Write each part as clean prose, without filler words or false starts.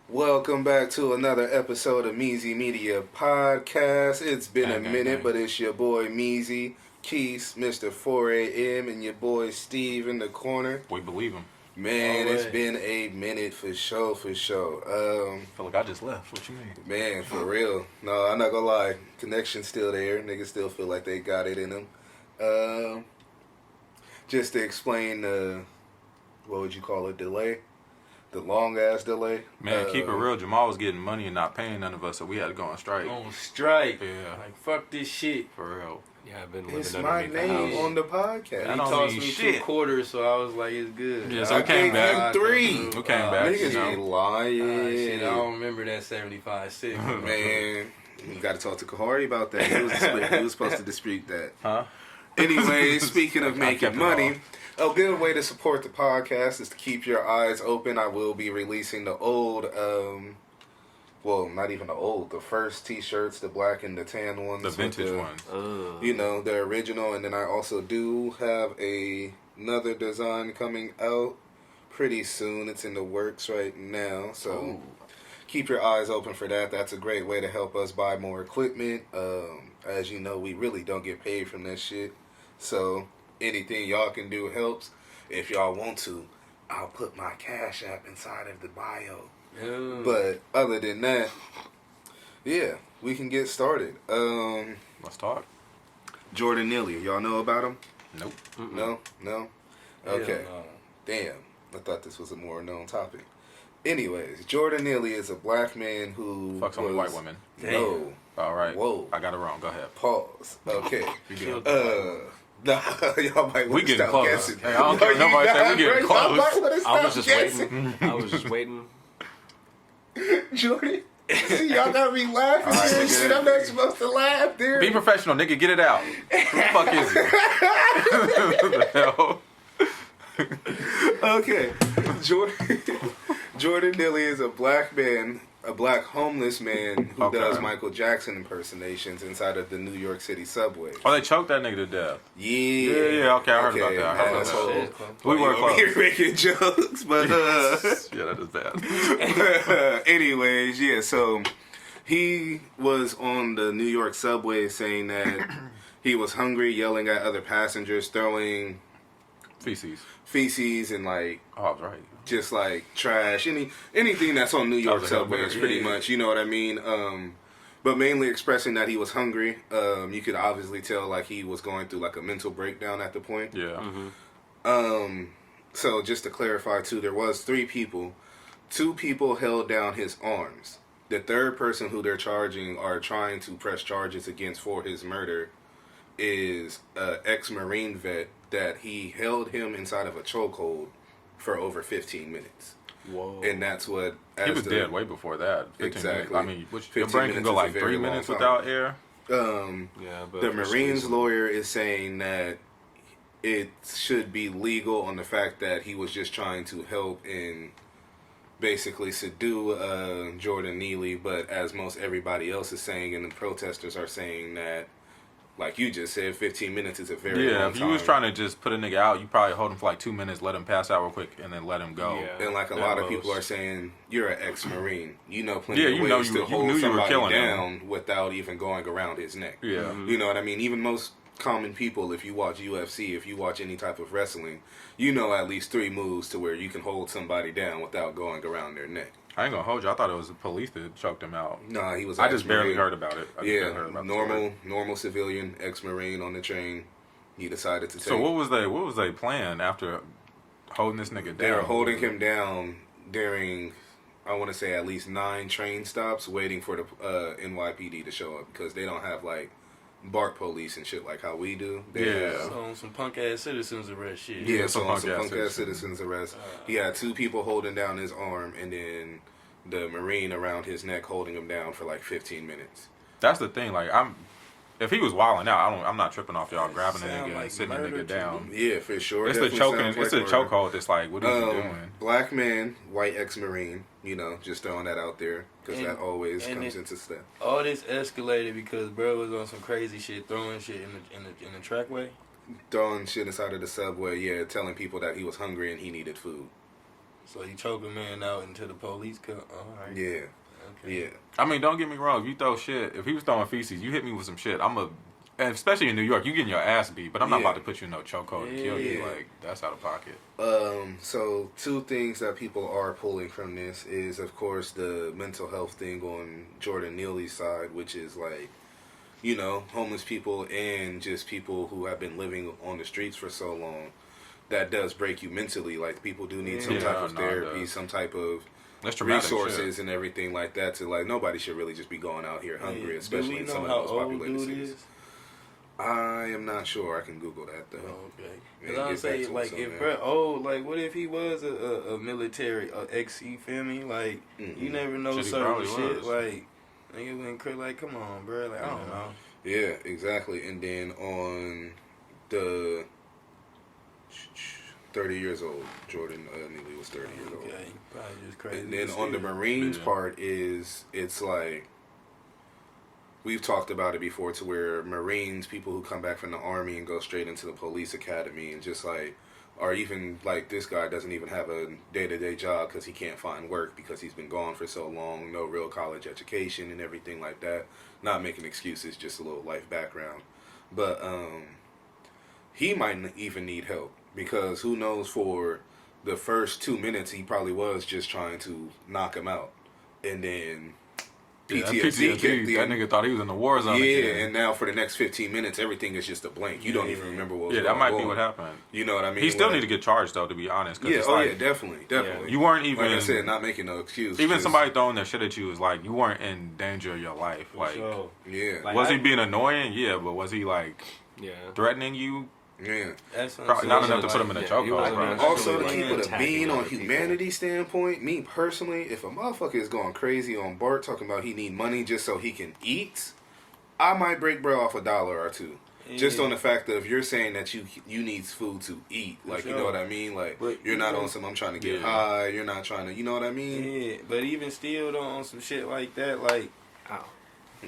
Welcome back to another episode of Meezy Media Podcast. It's been a minute, but it's your boy Meezy, Keith, Mr. 4am, and your boy Steve in the corner. We believe him. Man, it's been a minute for sure. I feel like I just left. What you mean? Man, for real. No, I'm not gonna lie. Connection's still there. Niggas still feel like they got it in them. Just to explain what would you call it, delay? The long-ass delay. Man, keep it real. Jamal was getting money and not paying none of us, so we had to go on strike. On strike. Yeah. Like, fuck this shit. For real. Yeah, I've been It's living my underneath the name house. on the podcast. I He don't tossed mean me shit. 2 quarters, so I was like, it's good. Yeah, so I we came gave back. you 3. We came back, Niggas you know. ain't lying. Shit, I don't remember that 75 cent. Man, you got to talk to Kahari about that. He was supposed to dispute that. Huh? Anyway, speaking of I making kept it money, a good way to support the podcast is to keep your eyes open. I will be releasing the old, well, not even the old, the first t-shirts, the black and the tan ones. The vintage with ones. You know, the original. And then I also do have another design coming out pretty soon. It's in the works right now. So keep your eyes open for that. That's a great way to help us buy more equipment. As you know, we really don't get paid from that shit. So anything y'all can do helps. If y'all want to, I'll put my Cash App inside of the bio. But other than that, yeah, we can get started. Let's talk. Jordan Neely, y'all know about him? Nope. No? Okay. Damn, I thought this was a more known topic. Anyways, Jordan Neely is a black man who Fucks on white women. No. All right. Whoa. I got it wrong. Go ahead. Pause. Okay. Killed Nah, y'all might We want to getting stop close. guessing. Hey, I don't care. Nobody say we getting Y'all close. might wanna I stop was just guessing. waiting. I was just waiting. Jordan, see, y'all got me laughing. All right, and nigga. shit. I'm not supposed to laugh there. Be professional, nigga. Get it out. Who the fuck is it? What the hell? Okay, Jordan Neely is a black man, a black homeless man who Okay. does Michael Jackson impersonations inside of the New York City subway. Oh, they choked that nigga to death. Yeah. Okay, I heard about that. I heard about asshole. that. We were over close. here making jokes, but Yeah, that is bad. anyways, yeah. So he was on the New York subway saying that he was hungry, yelling at other passengers, throwing feces and like Oh, I was right. just like trash, anything that's on New York was a subways, Hellberry, pretty yeah. much. You know what I mean? But mainly expressing that he was hungry. You could obviously tell like he was going through like a mental breakdown at the point. Yeah. So just to clarify too, there was 3 people. 2 people held down his arms. The third person who they're trying to press charges against for his murder is an ex-Marine vet that he held him inside of a chokehold for over 15 minutes. Whoa. And that's what... He was dead way before that. 15 Exactly. Minutes. I mean, your 15 brain can minutes go is a like very 3 long minutes time. without air. Yeah, but The Marine's lawyer is saying that it should be legal on the fact that he was just trying to help and basically subdue Jordan Neely, but as most everybody else is saying and the protesters are saying that, like you just said, 15 minutes is a very long If time. you was trying to just put a nigga out, you probably hold him for like 2 minutes, let him pass out real quick, and then let him go. Yeah. And like a At lot of most. people are saying, you're an ex-Marine. You know plenty Yeah, of you ways know to you hold knew you were somebody killing him. down without even going around his neck. Yeah. You know what I mean? Even most common people, if you watch UFC, if you watch any type of wrestling, you know at least 3 moves to where you can hold somebody down without going around their neck. I ain't gonna hold you. I thought it was the police that choked him out. Nah, he was I just barely ex-Marine. heard about it. I just barely heard Yeah, about the story. normal civilian, ex-Marine on the train. He decided to take... So what was they plan after holding this nigga down? They were holding him down during, I want to say, at least 9 train stops, waiting for the NYPD to show up because they don't have like BART police and shit like how we do. They Yeah. have- So on some punk ass citizens arrest shit. yeah. some So on punk some ass punk ass citizens. citizens arrest. He had 2 people holding down his arm, and then the Marine around his neck holding him down for like 15 minutes. That's the thing. Like if he was wilding out, I'm not tripping off y'all grabbing a sound nigga like and sitting a murder nigga to down. Yeah, for sure. It's the Definitely choking. sounds It's the like murder. chokehold. That's like, what are you doing? Black man, white ex-Marine. You know, just throwing that out there because And- that always and comes it- into step. All this escalated because bro was on some crazy shit, throwing shit in the trackway. Throwing shit inside of the subway, yeah, telling people that he was hungry and he needed food. So you choke a man out until the police come. All right. Yeah. Okay. Yeah. I mean, don't get me wrong. If you throw shit, if he was throwing feces, you hit me with some shit. And especially in New York, you getting your ass beat. But I'm not Yeah. about to put you in no chokehold and kill you. Yeah. Like, that's out of pocket. So two things that people are pulling from this is, of course, the mental health thing on Jordan Neely's side, which is like, you know, homeless people and just people who have been living on the streets for so long. That does break you mentally. Like, people do need some type of therapy, some type of That's traumatic resources shit. and everything like that. To like, nobody should really just be going out here hungry, especially in some of how those old populated dude cities. is? I am not sure. I can Google that though. Okay. Yeah, Because I'm get saying, back to like, us on if that. bro, like, what if he was a military, ex, you feel me? Like, you never know Shit, he certain probably shit. was. Like, nigga went crazy. Like, come on, bro. Like, I don't know. Yeah, exactly. And then on the 30 years old, Jordan Neely was 30 years old. Okay, probably just crazy. And then on the Marines Yeah. part is, it's like, we've talked about it before, to where Marines, people who come back from the Army and go straight into the police academy and just like, or even like this guy doesn't even have a day-to-day job because he can't find work because he's been gone for so long, no real college education and everything like that. Not making excuses, just a little life background. But he might even need help, because who knows, for the first 2 minutes he probably was just trying to knock him out, and then PTSD kicked in. That nigga thought he was in the war zone. Yeah, again. and now for the next 15 minutes, everything is just a blank. You don't even remember what was Yeah, going that might on. be what happened. You know what I mean? He still Like, need to get charged, though, to be honest. 'Cause yeah, it's oh like, yeah, definitely. You weren't even... Like I said, not making no excuse. Even just- somebody throwing their shit at you is like, you weren't in danger of your life. Like, Yeah. Like, was he being annoying? Yeah, but was he, like, Yeah. threatening you? Yeah. That's what Probably I'm not saying, enough to put him in a yeah, chokehold, he wasn't bro. actually, Also, to like, keep it a attacking bean on other people. humanity standpoint, me personally, if a motherfucker is going crazy on Bart talking about he need money just so he can eat, I might break bro off $1 or $2. Just on the fact that if you're saying that you need food to eat, like, you know what I mean? Like, But you're not even- on some, I'm trying to get high, you're not trying to, you know what I mean? Yeah, but even still, though, on some shit like that, like, Ow.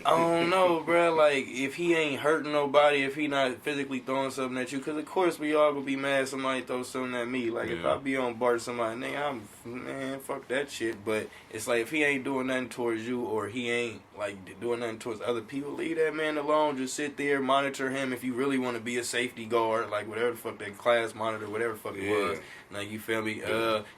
I don't know, bro. Like, if he ain't hurting nobody, if he not physically throwing something at you, because of course we all gonna be mad somebody throw something at me. Like, if I be on Bart somebody, nigga, man, fuck that shit. But it's like, if he ain't doing nothing towards you, or he ain't, like, doing nothing towards other people, leave that man alone. Just sit there, monitor him if you really want to be a safety guard, like, whatever the fuck that class monitor, whatever the fuck it was. Like, you feel me?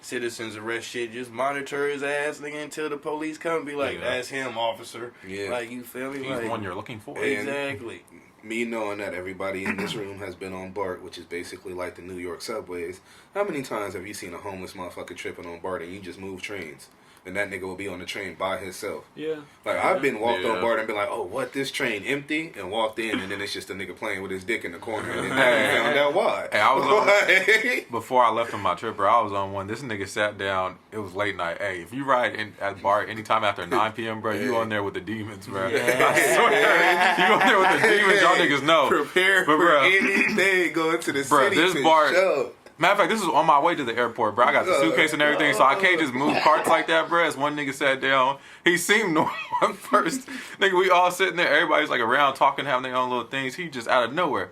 Citizens arrest shit. Just monitor his ass, nigga, until the police come. Be like, that's him, officer. Yeah. Like, you feel me? He's Like, the one you're looking for. And- exactly. Me knowing that everybody in this room has been on BART, which is basically like the New York subways, how many times have you seen a homeless motherfucker tripping on BART and you just move trains? And that nigga will be on the train by himself. Yeah. Like, I've been walked Yeah. on BART and been like, oh, what, this train empty? And walked in, and then it's just a nigga playing with his dick in the corner. And then I found out why. Hey, I was on, Like- before I left on my trip, bro, I was on one. This nigga sat down. It was late night. Hey, if you ride at BART anytime after 9 p.m., bro, you on there with the demons, bro. I swear. You on there with the demons, y'all niggas know. Prepare But, for bro, anything going to the Bro, city this to BART- show. Matter of fact, this is on my way to the airport, bro. I got the suitcase and everything, so I can't just move carts like that, bro. As one nigga sat down, he seemed normal at first. Nigga, we all sitting there, everybody's like around talking, having their own little things. He just out of nowhere,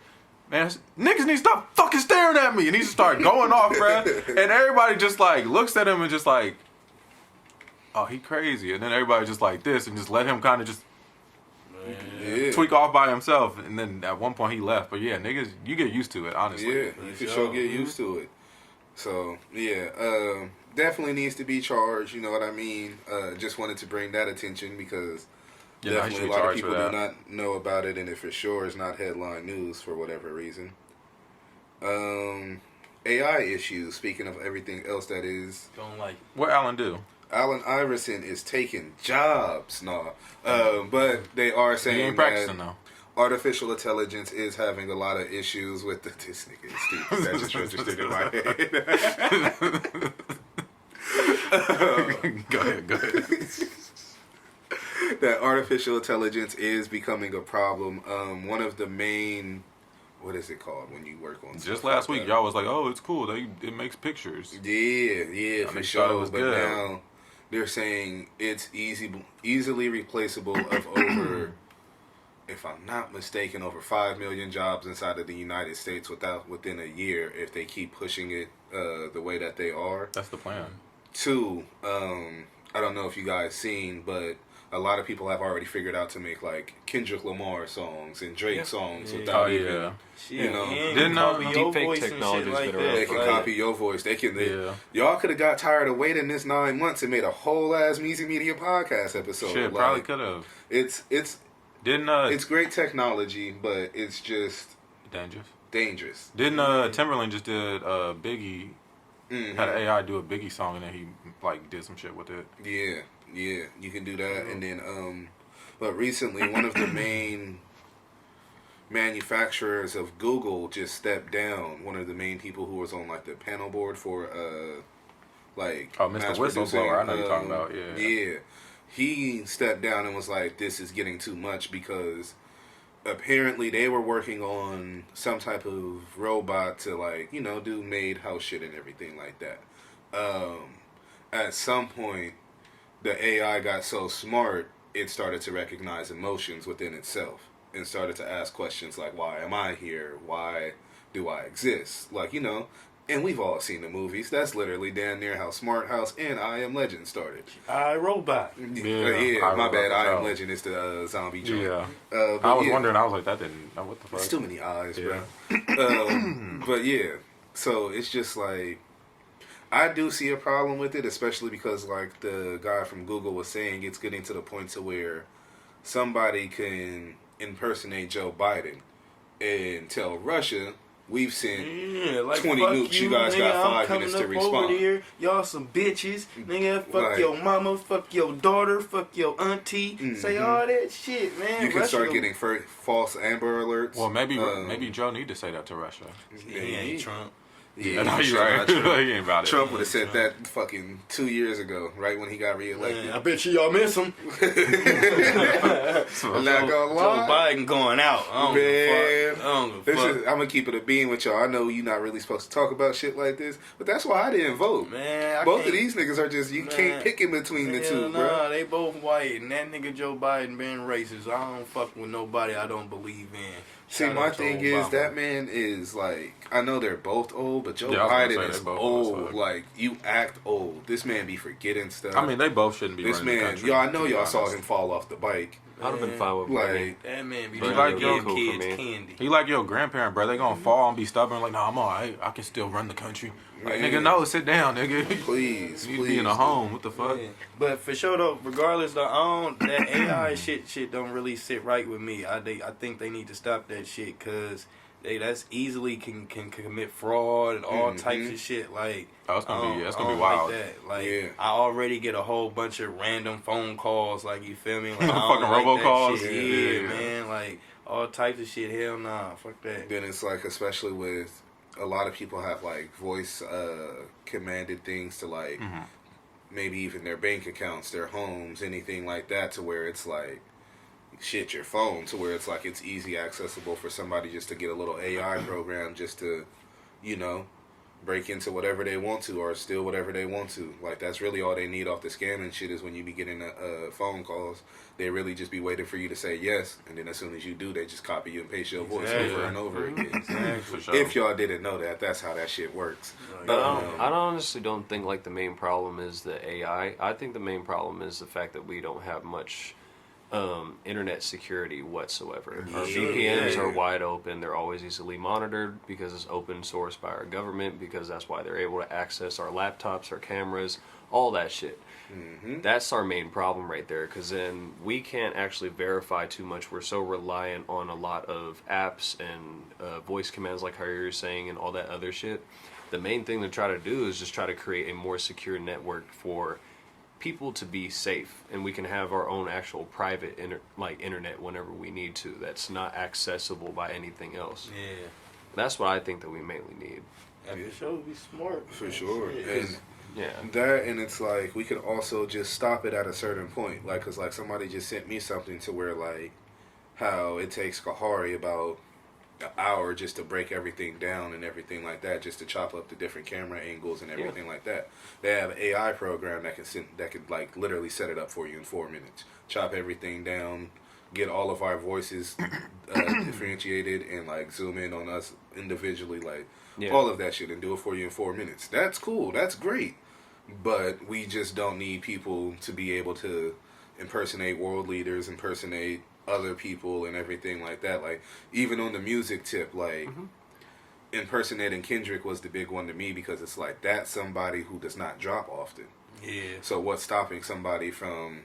man, niggas need to stop fucking staring at me. And he just started going off, bro. And everybody just like looks at him and just like, oh, he crazy. And then everybody just like this and just let him kind of just Yeah. tweak off by himself. And then at one point he left. But yeah, niggas, you get used to it, honestly. Yeah, you for sure get used to it. So, yeah, definitely needs to be charged, you know what I mean? Just wanted to bring that attention because Yeah, no, he definitely should a be lot of charged people for do that. not know about it, and it for sure is not headline news for whatever reason. AI issues, speaking of everything else that is, Don't like it. What Alan do? Allen Iverson is taking jobs, but they are He saying ain't practicing that though. artificial intelligence is having a lot of issues with this nigga is stupid. That just registered in my head. Go ahead. That artificial intelligence is becoming a problem. One of the main, what is it called when you work on Just stuff last like week, that? y'all was like, "Oh, it's cool. It makes pictures." Yeah, I for mean, sure. thought it was But good. now they're saying it's easily replaceable of over, if I'm not mistaken, over 5 million jobs inside of the United States within a year if they keep pushing it the way that they are. That's the plan. Two, I don't know if you guys seen, but a lot of people have already figured out to make like Kendrick Lamar songs and Drake songs without even, you know, didn't deepfake technologies like that are that. they can copy your voice. They can. Y'all could have got tired of waiting this 9 months and made a whole ass Meezy Media podcast episode. Shit, like, probably could have. It's It's great technology, but it's just dangerous. Didn't Timberland just did Biggie had an AI do a Biggie song and then he like did some shit with it. Yeah, you can do that, and then but recently one of the main manufacturers of Google just stepped down. One of the main people who was on like the panel board for like Mr. Whistleblower, I know you're talking about. Yeah, he stepped down and was like, "This is getting too much," because apparently they were working on some type of robot to like, you know, do made house shit and everything like that. At some point the AI got so smart it started to recognize emotions within itself and started to ask questions like, why am I here? Why do I exist? Like, you know, and we've all seen the movies. That's literally damn near how Smart House and I Am Legend started. I, Robot. Yeah, my bad. I Am Legend is the zombie joint. Yeah. I was wondering, I was like, that didn't, what the fuck? It's too many eyes, bro. But yeah, so it's just like, I do see a problem with it, especially because like the guy from Google was saying, it's getting to the point to where somebody can impersonate Joe Biden and tell Russia, we've sent 20 nukes, you guys got 5 minutes to respond. Over there. Y'all some bitches. Nigga, fuck your mama, fuck your daughter, fuck your auntie. Say all that shit, man. You can start getting false Amber Alerts. Well, maybe Joe need to say that to Russia. He ain't Trump. Yeah, no, you're right. He ain't about it. Trump would have said that fucking 2 years ago, right when he got reelected. Man, I bet y'all miss him. I'm not gonna lie. Joe Biden going out. I don't give a fuck. I'm gonna keep it a bean with y'all. I know you're not really supposed to talk about shit like this, but that's why I didn't vote. Man, both of these niggas are just, you can't pick in between the two, bro. Nah, they both white, and that nigga Joe Biden being racist. I don't fuck with nobody I don't believe in. See, my thing is, that man is like, I know they're both old, but Joe Biden is old. Like, you act old. This man be forgetting stuff. I mean, they both shouldn't be running the country. I know y'all saw him fall off the bike. I'd have been fine with like that man be like your kids candy. He like your grandparent, bro. They gonna fall and be stubborn. Like, nah, I'm alright. I can still run the country. Like, nigga, no, sit down, nigga. Please, you be in a home. What the fuck? Yeah. But for sure though, regardless, that AI shit don't really sit right with me. I think they need to stop that shit because that's easily can commit fraud and all types of shit. Like, it's gonna be wild. Like that. Like, I already get a whole bunch of random phone calls. Like, you feel me? Like, fucking robocalls. Yeah, man. Like, all types of shit. Hell nah, fuck that. Then it's like, especially with a lot of people have like voice commanded things to like maybe even their bank accounts, their homes, anything like that, to where it's like shit, your phone, to where it's like it's easy accessible for somebody just to get a little AI program just to, you know, break into whatever they want to or steal whatever they want to. Like, that's really all they need off the scamming shit is when you be getting phone calls, they really just be waiting for you to say yes, and then as soon as you do, they just copy you and paste your voice over and over again. For sure. If y'all didn't know that, that's how that shit works. But I honestly don't think like the main problem is the AI. I think the main problem is the fact that we don't have much internet security whatsoever. Our VPNs are wide open. They're always easily monitored because it's open source by our government, because that's why they're able to access our laptops, our cameras, all that shit. That's our main problem right there, because then we can't actually verify too much. We're so reliant on a lot of apps and voice commands like how you're saying and all that other shit. The main thing to try to do is just try to create a more secure network for people to be safe, and we can have our own actual private internet whenever we need to, that's not accessible by anything else. That's what I think that we mainly need. For sure, be smart. For sure. And yeah, that, and it's like we could also just stop it at a certain point, like, because like somebody just sent me something to where like how it takes Kahari about an hour just to break everything down and everything like that, just to chop up the different camera angles and everything like that. They have an AI program that could like literally set it up for you in 4 minutes, chop everything down, get all of our voices differentiated, and like zoom in on us individually, like all of that shit, and do it for you in 4 minutes. That's cool. That's great. but we just don't need people to be able to impersonate world leaders, impersonate other people, and everything like that. Like, even on the music tip, like, impersonating Kendrick was the big one to me, because it's like, that's somebody who does not drop often. Yeah. So what's stopping somebody from,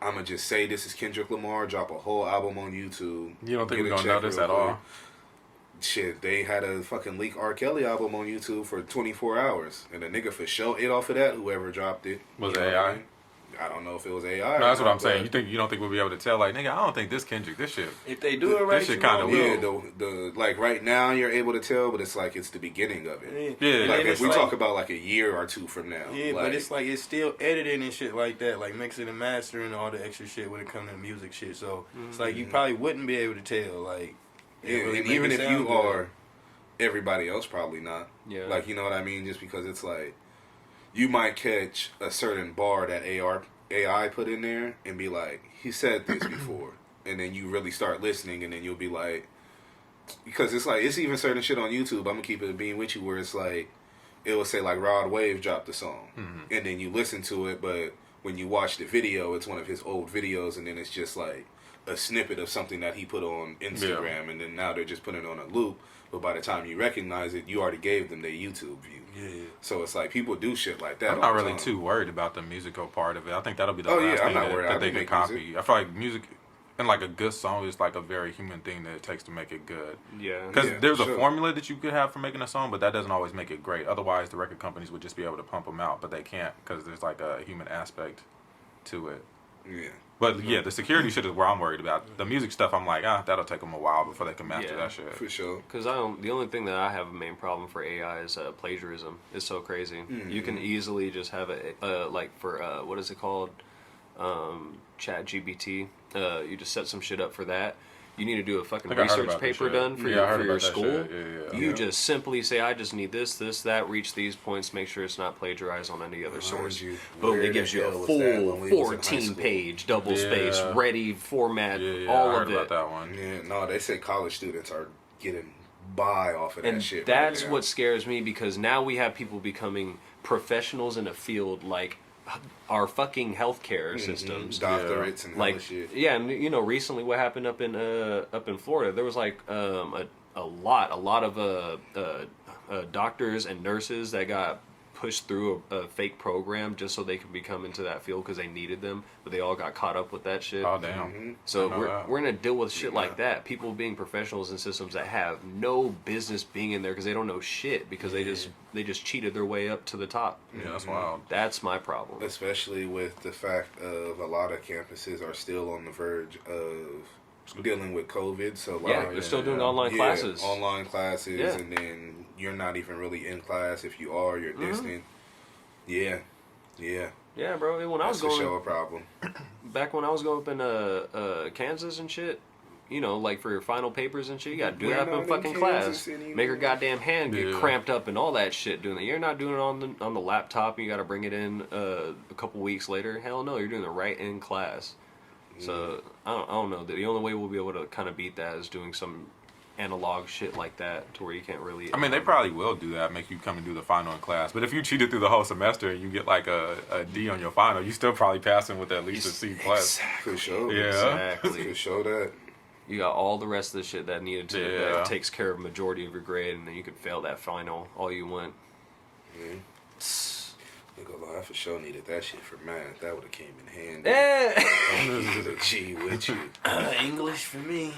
I'm going to just say this is Kendrick Lamar, drop a whole album on YouTube. You don't think get we're a going to know check this real at quick. all? Shit, they had a fucking leak R. Kelly album on YouTube for 24 hours. And the nigga for sure ate off of that, whoever dropped it. Was You it know what AI? I mean? I don't know if it was AI. No, that's what I'm but- saying. You don't think we'll be able to tell? Like, nigga, I don't think this Kendrick, this shit. If they do it right, This shit you kinda won't weird. know. Yeah, the like right now you're able to tell, but it's like it's the beginning of it. Yeah. Yeah. And Like then if it's we like- talk about like a year or two from now. Yeah, like, but it's like it's still editing and shit like that, like mixing and mastering and all the extra shit when it comes to music shit. So it's like you probably wouldn't be able to tell. Like, yeah, really and make even it if sound you good. are, everybody else probably not. Yeah. Like, you know what I mean? Just because it's like you might catch a certain bar that AI put in there and be like, he said this before, and then you really start listening, and then you'll be like, because it's like, it's even certain shit on YouTube, I'm gonna keep it being with you, where it's like, it will say like Rod Wave dropped the song, and then you listen to it, but when you watch the video, it's one of his old videos, and then it's just like a snippet of something that he put on Instagram, and then now they're just putting it on a loop, but by the time you recognize it, you already gave them their YouTube view. yeah, So it's like people do shit like that. I'm all not the really time. too worried about the musical part of it. I think that'll be the Oh, last yeah, I'm thing not worried. I that they can can make copy. music. I feel like music and like a good song is like a very human thing that it takes to make it good. Yeah. Because Yeah, there's a sure. formula that you could have for making a song, but that doesn't always make it great. Otherwise, the record companies would just be able to pump them out, but they can't because there's like a human aspect to it. Yeah. But yeah, the security shit is where I'm worried about. The music stuff, I'm like, that'll take them a while before they can master Yeah. that shit. For sure. Because the only thing that I have a main problem for AI is plagiarism. It's so crazy. You can easily just have like for what is it called, Chat GBT. You just set some shit up for that. You need to do a fucking I think I heard research about this paper shit. done for Yeah, I heard your about that school. shit. Yeah. You just simply say, I just need this, that, reach these points, make sure it's not plagiarized on any other source. you, Boom, where it gives the you a hell was full that when we was in high 14-page, double Yeah. space, ready format, Yeah, all I heard of about it. that one. Yeah, no, they say college students are getting by off of that And shit. that's right now. what scares me, because now we have people becoming professionals in a field like our fucking healthcare systems. Doctorates and Like, hella shit. yeah, and you know, recently what happened up in Florida, there was like a lot of doctors and nurses that got pushed through a fake program just so they could become into that field because they needed them, but they all got caught up with that shit. Oh damn. So I know that. we're gonna deal with shit like that. People being professionals in systems that have no business being in there because they don't know shit because they just cheated their way up to the top. Yeah, that's wild. That's my problem. Especially with the fact of a lot of campuses are still on the verge of dealing with COVID. So like, Yeah, they're still doing online yeah, classes. online classes, Yeah. and then you're not even really in class. If you are, you're distant. Yeah, Yeah, bro. When I was that's for going sure a problem. back when I was going up in Kansas and shit, you know, like for your final papers and shit, you gotta do We're that up not in in fucking Kansas class. anymore. Make your goddamn hand get Yeah. cramped up and all that shit doing it. You're not doing it on the laptop and you gotta bring it in a couple weeks later. Hell no, you're doing it right in class. So I don't know. The only way we'll be able to kind of beat that is doing some analog shit like that to where you can't really. I mean, they probably will do that, make you come and do the final in class. But if you cheated through the whole semester and you get like a D on your final, you still probably passing with at least a C plus. For sure. Yeah. Exactly. For sure that. You got all the rest of the shit that needed to Yeah. that takes care of majority of your grade, and then you can fail that final all you want. I ain't gonna lie, I for sure needed that shit for math. That would have came in handy. Eh. G with you. English for me.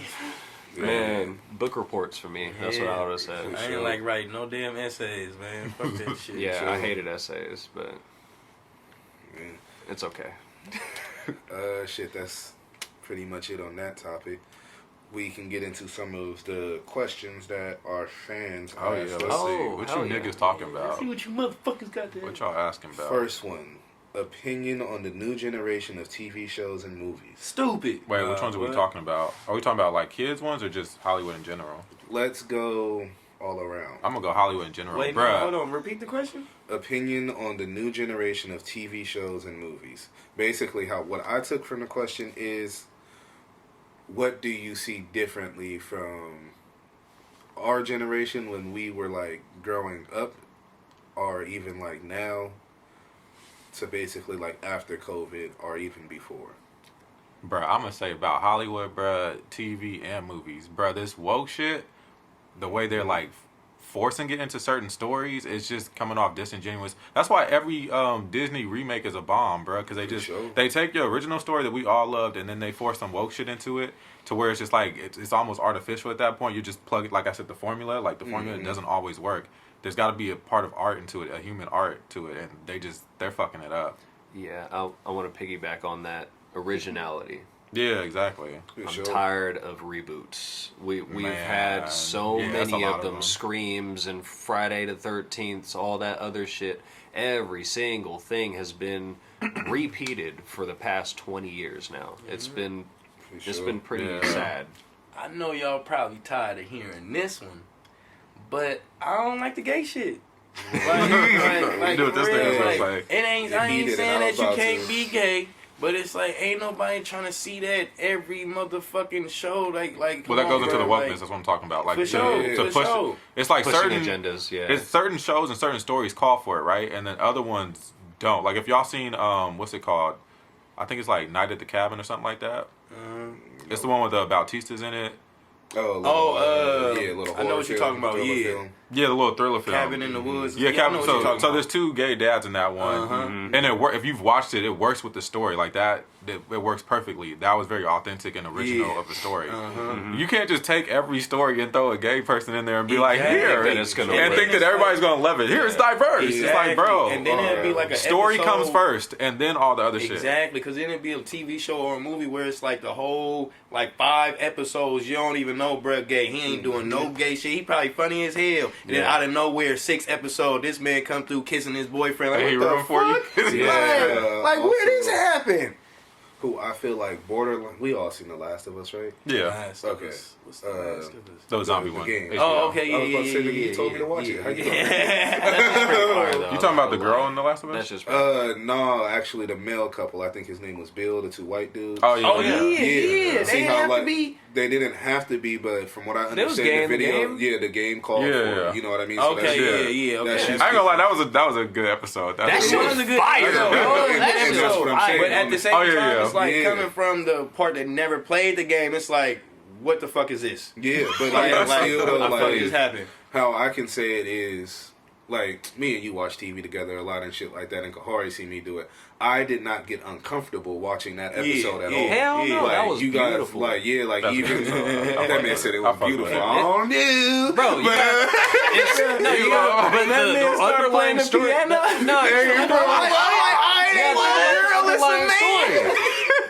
Man, book reports for me. That's what I would have said. I ain't like writing no damn essays, man. Fuck that shit. Yeah, sure. I hated essays, but Yeah. it's okay. Shit, that's pretty much it on that topic. We can get into some of the questions that our fans Oh yeah, asked let's us. see. Oh, What hell you yeah. niggas talking about? See what you motherfuckers got there. What y'all asking about? First one, opinion on the new generation of TV shows and movies. Stupid. Wait, which ones are we What? talking about? Are we talking about like kids ones or just Hollywood in general? Let's go all around. I'm gonna go Hollywood in general. Wait, no, Bruh. hold on. Repeat the question. Opinion on the new generation of TV shows and movies. Basically, what I took from the question is, what do you see differently from our generation when we were like growing up, or even like now? to basically like after COVID or even before? Bruh, I'm gonna say about Hollywood, bruh, TV and movies, bruh. This woke shit, the way they're like forcing it into certain stories, it's just coming off disingenuous. That's why every Disney remake is a bomb, bruh, because they take the original story that we all loved and then they force some woke shit into it to where it's just like it's almost artificial at that point. You just plug it, like I said, the formula doesn't always work. There's got to be a part of art into it, a human art to it, and they're fucking it up. Yeah, I want to piggyback on that originality. Yeah, exactly. I'm tired of reboots. We've had so many of them. Screams and Friday the 13th, all that other shit. Every single thing has been repeated for the past 20 years now. It's been pretty sad. I know y'all probably tired of hearing this one, but I don't like the gay shit. Like, do what this thing is like. I ain't saying that you can't be gay. But it's like, ain't nobody trying to see that every motherfucking show. Like. Well, that goes into the wokeness. That's what I'm talking about. Like, for sure. It's like pushing certain agendas. Yeah, it's certain shows and certain stories call for it, right? And then other ones don't. Like, if y'all seen what's it called? I think it's like Night at the Cabin or something like that. It's the one with the Bautistas in it. Little I know what you're talking about. Yeah, the little thriller film. Cabin in the Woods. Yeah, Cabin. So there's two gay dads in that one, and if you've watched it, it works with the story like that. It works perfectly. That was very authentic and original of the story. You can't just take every story and throw a gay person in there and be like, here, and think that everybody's gonna love it. Here, it's diverse. Exactly. It's like, bro, and then it'd be like a story episode. comes first, and then all the other shit. Exactly, because then it'd be a TV show or a movie where it's like the whole 5 episodes. You don't even know, bruh, gay. He ain't doing no gay shit. He probably funny as hell. And then out of nowhere, 6 episodes, this man come through kissing his boyfriend. Like, Hey, what the fuck? Like where this happen? Who I feel like borderline. We all seen The Last of Us, right? Yeah. Okay. What's the Last of Us? The zombie the one. game. Oh, okay, yeah, I was about to say, yeah, you told me to watch it. How you doing? That's pretty fire, though. You talking about the girl in The Last of Us? That's just No, actually, the male couple. I think his name was Bill. The 2 white dudes. Oh yeah. Oh yeah. They See didn't how, have to be. They didn't have to be, but from what I There was understand, the gay in the video, game? the game called for it. You know what I mean? Okay, so okay. that's I ain't gonna lie, that was a good episode. That shit was a good fire, episode. bro. And That shit that's was what I'm fire. saying. But at the same Oh, yeah, time, yeah. it's like Yeah. coming from the part that never played the game. It's like, what the fuck is this? Yeah, but Like, still though, what the fuck just like happened? how I can say it is, like me and you watch TV together a lot and shit like that, and Kahari see me do it. I did not get uncomfortable watching that episode at all. Hell no, that was you guys, beautiful. Like That's even good. that man said it was I fuck with beautiful. it. I don't know, Bro, you got, no, you got, but the underlying story.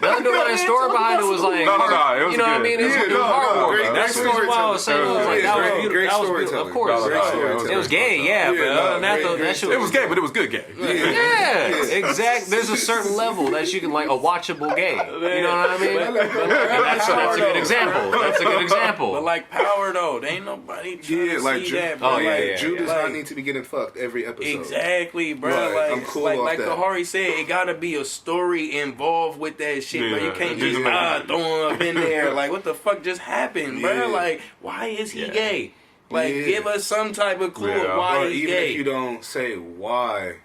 The underlying story behind it was like, No, it was you know what I good. mean? It was Yeah, heartwarming. That's the reason why I was saying it was like, that was beautiful. Great That was storytelling. beautiful. Of course, Great storytelling. it was gay, yeah, but other than that, though, that shit It was gay, but it was good gay. Yeah, exactly. There's a certain level that you can like a watchable gay. You know what I mean? And that's a good example. That's a good example. But like Power though, there ain't nobody trying to like see that. Bro. Oh, yeah. Jude does Like, not need to be getting fucked every episode. Exactly, bro. Right, Like, I'm cool like, off like that. Kahari said, it gotta be a story involved with that shit, bro. You Yeah, can't it just doesn't throw him up in there. Like, what the fuck just happened, Yeah. bro? Like, why is he Yeah. gay? Like, Yeah. give us some type of clue Yeah. of why Or he's even gay. if you don't say why,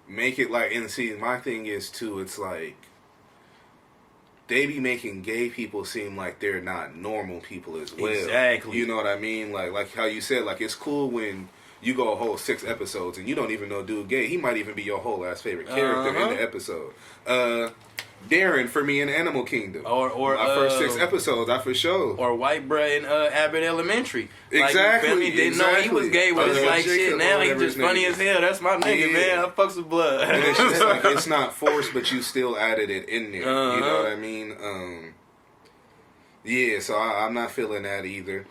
make it like. And see, my thing is too. It's like they be making gay people seem like they're not normal people as well. Exactly. You know what I mean? Like how you said. Like it's cool when you go a whole 6 episodes and you don't even know dude gay. He might even be your whole ass favorite character in the episode. Darren for me in Animal Kingdom. Or my first 6 episodes, I for sure. Or White Bruh in Abbott Elementary. Like, Exactly, you feel me? Didn't know he was gay, but it's like Jacob, shit. Now he whatever just his funny name as hell. That's my nigga, Yeah. man. I fucks with blood. And it's just like it's not forced, but you still added it in there. You know what I mean? Yeah, so I'm not feeling that either.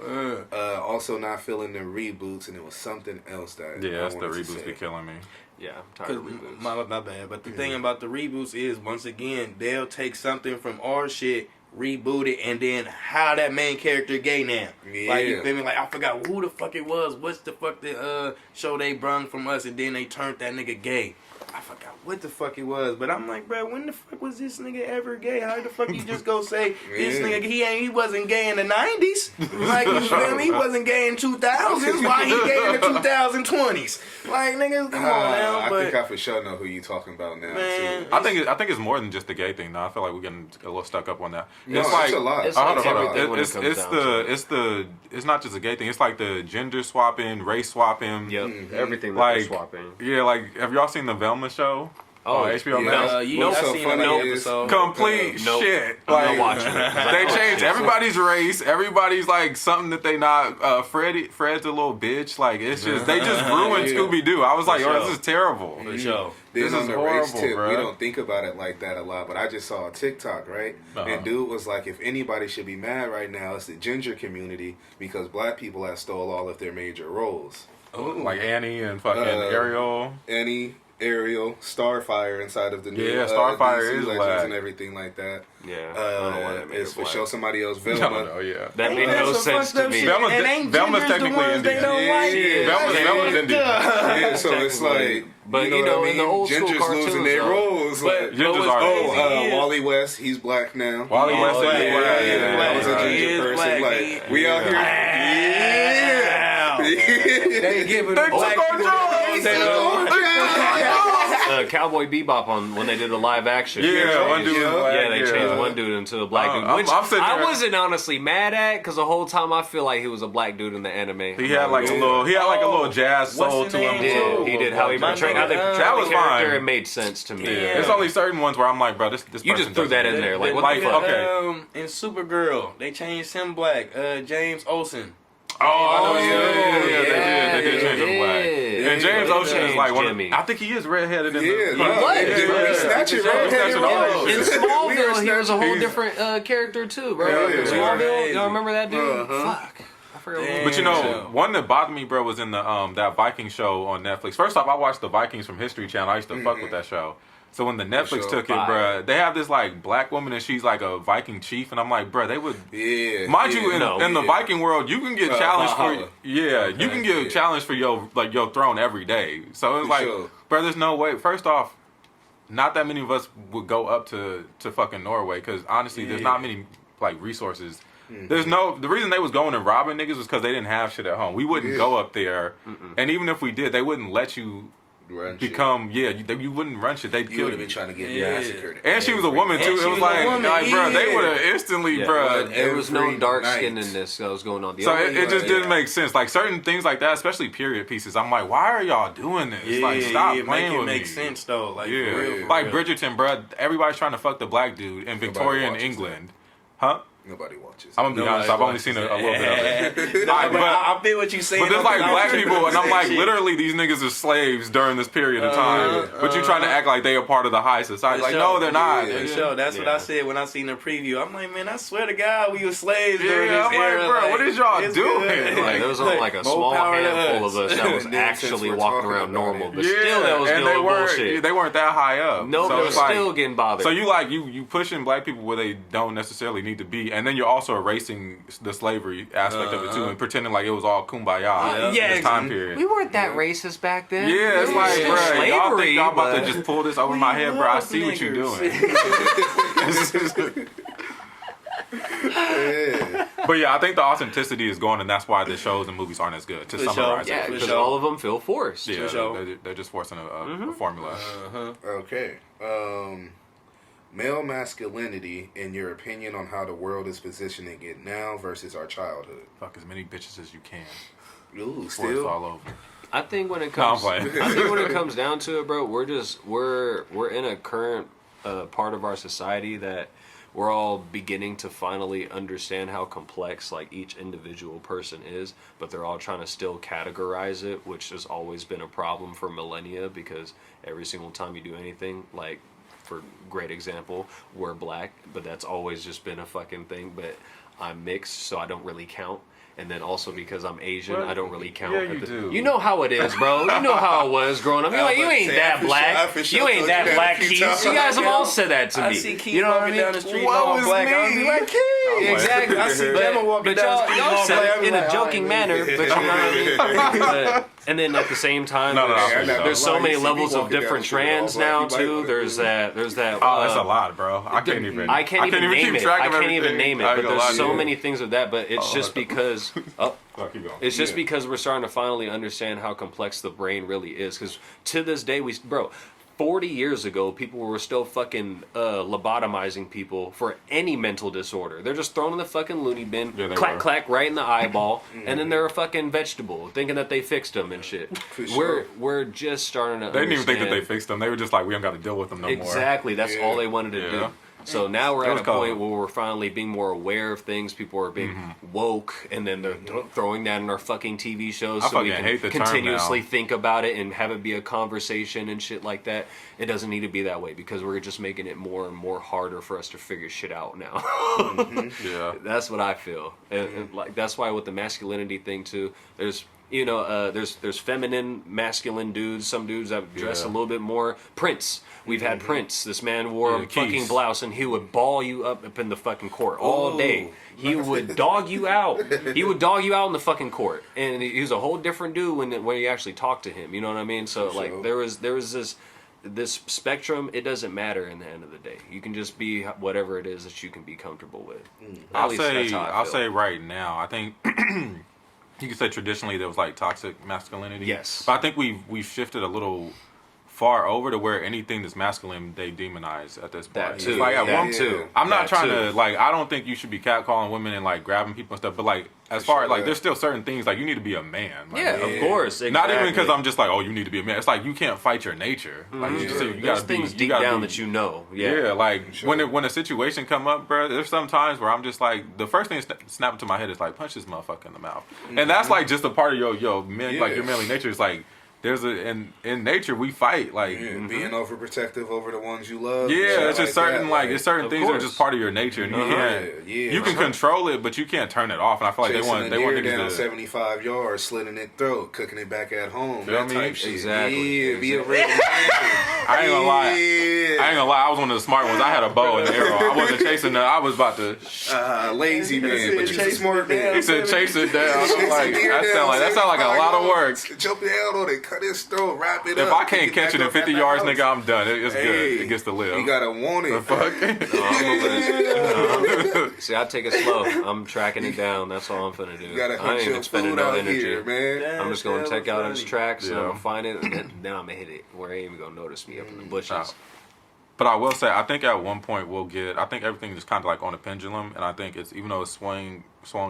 Also not feeling the reboots, and it was something else that Yeah, that's I the wanted to reboots say. be killing me. Yeah, I'm tired of reboots. My bad. But the thing about the reboots is, once again, they'll take something from our shit, reboot it, and then how that main character gay now. Yeah. Like, you feel me? Like, I forgot who the fuck it was. What's the fuck the show they brung from us, and then they turned that nigga gay. I forgot what the fuck it was, but I'm like, bro, when the fuck was this nigga ever gay? How the fuck you just go say this nigga he wasn't gay in the 90s? Like, you feel me? He wasn't gay in 2000s. Why he gay in the 2020s? Like, niggas, come on now. But I think I for sure know who you talking about now. Man, Too. I think it's more than just the gay thing. Now I feel like we're getting a little stuck up on that. No, it's like a lot. It's hold like on, everything when it it's comes it's down the to it. it's the it's not just a gay thing. It's like the gender swapping, race swapping. Yep, everything that Like they're swapping. yeah, like have y'all seen the Velma show? Oh, on HBO yeah. Max? you know, What's I so seen funny another is- episode. Complete Nope. shit. I'm Like not watching it. 'Cause I they know changed shit. everybody's race. Everybody's like something that they not. Fred's a little bitch. Like it's just they just ruined Yeah. Scooby Doo. I was like, For oh, sure. this is terrible. For sure. Then This on is the horrible, race tip, bruh. we don't think about it like that a lot, but I just saw a TikTok, right? Uh-huh. And dude was like, if anybody should be mad right now, it's the ginger community because black people have stole all of their major roles. Like Annie and fucking Uh, Ariel. Annie, Ariel, Starfire inside of the new Yeah, Starfire DC is Legends black. and everything like that. Yeah, I don't know why that made It's it for black. show somebody else. I Velma. don't know, yeah. That made Ain't no some sense fucked to up me. shit? Velma's- And ain't Velma's gingers the technically ones they Indian. don't like? Yeah. Velma's Indian. Yeah, so it's like, But, you know, you what know, I mean? in the old school Gingers cartoons, losing their though. roles. But- Like, Gingers what's are crazy crazy. is- Wally West, he's black now. Wally West is yeah, black. yeah, black. I was a He ginger is person. black. Like, we out here. Wow. They giving They black took our people jobs. they don't- Cowboy Bebop on when they did the live action. Yeah, one dude. Yeah. was black, Yeah, they changed one dude into a black dude, I'm which sitting I there- wasn't honestly mad at because the whole time I feel like he was a black dude in the anime. He had like a little. He had like a little jazz What's soul his to him. name? too. He did how he My portrayed how they nigga, portrayed that the was character. fine. It made sense to me. Yeah. There's only certain ones where I'm like, bro, this You person just threw that doesn't- in there, like what Like, the fuck? okay. In Supergirl, they changed him black. James Olsen. Oh, I know. Oh, Yeah, they did change him yeah. black. Yeah, And James they Ocean is changed like one. Jimmy. I think he is redheaded in Yeah, the. no, What? they did. Yeah. We snatch it Yeah. right Snatch it all. In Smallville, he was a whole He's- different character too, bro. Yeah, In yeah. Smallville, Crazy. y'all remember that dude? Uh-huh. Fuck, I forgot. Damn. But you know, Yeah. one that bothered me, bro, was in the that Viking show on Netflix. First off, I watched the Vikings from History Channel. I used to fuck with that show. So when the Netflix sure. took it, Fire. bro, they have this like black woman and she's like a Viking chief, and I'm like, bro, they would. Yeah. Mind you, yeah, in the yeah. Viking world, you can get challenged for Valhalla. you can get yeah. challenged for your throne every day. So it's For like, sure. bro, there's no way. First off, not that many of us would go up to fucking Norway because honestly, there's not many like resources. There's the reason they was going and robbing niggas was because they didn't have shit at home. We wouldn't Yeah. go up there, and even if we did, they wouldn't let you Run shit. become you wouldn't run shit. They'd You kill would have you. been trying to get Yeah. massacred. And she was a woman too. And It she was was a like, woman, bro, they yeah. would have instantly, Yeah. bro. There was no Every dark night. skinnedness that was going on. The So only- it just Yeah. didn't make sense. Like certain things like that, especially period pieces. I'm like, why are y'all doing this? Like, stop make playing it with make me. sense though. Like, Yeah, for real, for like real. Bridgerton, bro. Everybody's trying to fuck the black dude in Victorian watches England, huh? Nobody watches. I'm gonna be honest. I've only seen a little bit of it. No, Alright, but but- I feel what you saying. But there's though, like 'cause black I'm people, and I'm like, shit. literally, these niggas are slaves during this period of time. But you trying to act like they are part of the high society. For Like, sure. no, they're not. Yeah, For nigga. sure. That's what I Yeah. said when I seen the preview. I'm like, man, I swear to God, we were slaves Yeah, during this I'm like, era. bro, what is y'all it's doing? good. Like, Yeah, there was only like a more small power to handful of us that was And then since actually we're walking talking around about normal, it. but still that was and doing they weren't, bullshit. They weren't that high up. Nope, So they were it's like- still getting bothered. So you like you pushing black people where they don't necessarily need to be, and then you're also erasing the slavery aspect of it too, and pretending like it was all kumbaya Yeah. in this time period. we weren't that racist back then. Yeah, it's like, Yeah. bro, y'all Slavery, think y'all about but- to just pull this over my head, bro? I see what you're doing. Yeah. But yeah, I think the authenticity is gone, and that's why the shows and movies aren't as good. To For sure. summarize, Yeah, it. For because sure. all of them feel forced. Yeah, For sure. they're just forcing a formula. Okay. Male masculinity, in your opinion, on how the world is positioning it now versus our childhood. Fuck as many bitches as you can. Ooh, Before it's still. all over. I think when it No, I'm comes, playing. I think when it comes down to it, bro, we're in a current part of our society that we're all beginning to finally understand how complex like each individual person is, but they're all trying to still categorize it, which has always been a problem for millennia because every single time you do anything, like for great example, we're black, but that's always just been a fucking thing. But I'm mixed, so I don't really count. And then also because I'm Asian, Well, I don't really count. yeah, you do. You know how it is, bro. You know how it was growing up. You're like, you ain't that black. You ain't that black, Keith. You guys have all said that to me. I see Keith you know what I walking mean? down the street What all was black. me? I would be like, Keith. Exactly. I see Gemma walking But down the street y'all all said black. it in a joking manner, but you know what I mean? And then at the same time, there's so many levels of different trends now too. There's that. Oh, that's a lot, bro. I can't even name it. I can't even name it. But there's so many. many things with that. But it's just because. Keep going. It's just because we're starting to finally understand how complex the brain really is. Because to this day, 40 years ago, people were still fucking lobotomizing people for any mental disorder. They're just thrown in the fucking loony bin, clack, right in the eyeball, and then they're a fucking vegetable, thinking that they fixed them and shit. We're just starting to. They didn't even think that understand. they fixed them. They were just like, we don't got to deal with them no more. Exactly. That's all they wanted to do. So now we're at a cold. point where we're finally being more aware of things. People are being woke, and then they're throwing that in our fucking TV shows I so we fucking can hate the term continuously now. think about it and have it be a conversation and shit like that. It doesn't need to be that way because we're just making it more and more harder for us to figure shit out now. Yeah. That's what I feel, and like that's why with the masculinity thing too. There's there's feminine, masculine dudes. Some dudes that dress a little bit more. Prince. We've had Prince. This man wore a fucking blouse and he would ball you up in the fucking court all day. He would dog you out. He would dog you out in the fucking court. And he was a whole different dude when you actually talked to him. You know what I mean? So like there was this spectrum. It doesn't matter in the end of the day. You can just be whatever it is that you can be comfortable with. I'll say right now, I think you could say traditionally there was like toxic masculinity. Yes. But I think we've shifted a little far over to where anything that's masculine they demonize at this point. That too. Like at one, I'm not That trying too. to like. I don't think you should be catcalling women and like grabbing people and stuff. But like as far as like, there's still certain things like you need to be a man. Like, Of course. Exactly. Not even because I'm just like, oh, you need to be a man. It's like you can't fight your nature. Like you There's gotta things be, deep down that you know. Yeah, like when a situation come up, bro. There's some times where I'm just like, the first thing snapping to my head is like, punch this motherfucker in the mouth, and that's like just a part of your man, like your manly nature. Is like. There's in nature we fight like being overprotective over the ones you love. Yeah, it's just certain that, it's certain things that are just part of your nature, and you can't. You can control it, but you can't turn it off. And I feel like they want deer niggas down to 75 yards, slitting it throat, cooking it back at home. Feel That me? type shit. Exactly. Yeah, be a real man. I ain't gonna lie. I ain't gonna lie. I was one of the smart ones. I had a bow and arrow. I wasn't chasing the. I was about to. Lazy man, but you a smart man. He said chase it down. I'm like that sound like a lot of work. Jump down on it, cut his throat, wrap it If up. I can't catch it in 50 yards, nigga, I'm done. It's good. It gets to live. You gotta want it. See, I take it slow. I'm tracking it down. That's all I'm finna do. You gotta I hunt ain't your expending food no out energy. here, man. I'm just gonna check out his tracks and I'm Yeah. gonna find it, and then I'm gonna hit it where he ain't even gonna notice me up in the bushes. But I will say, I think at one point I think everything is kind of like on a pendulum, and I think it's, even though it's swung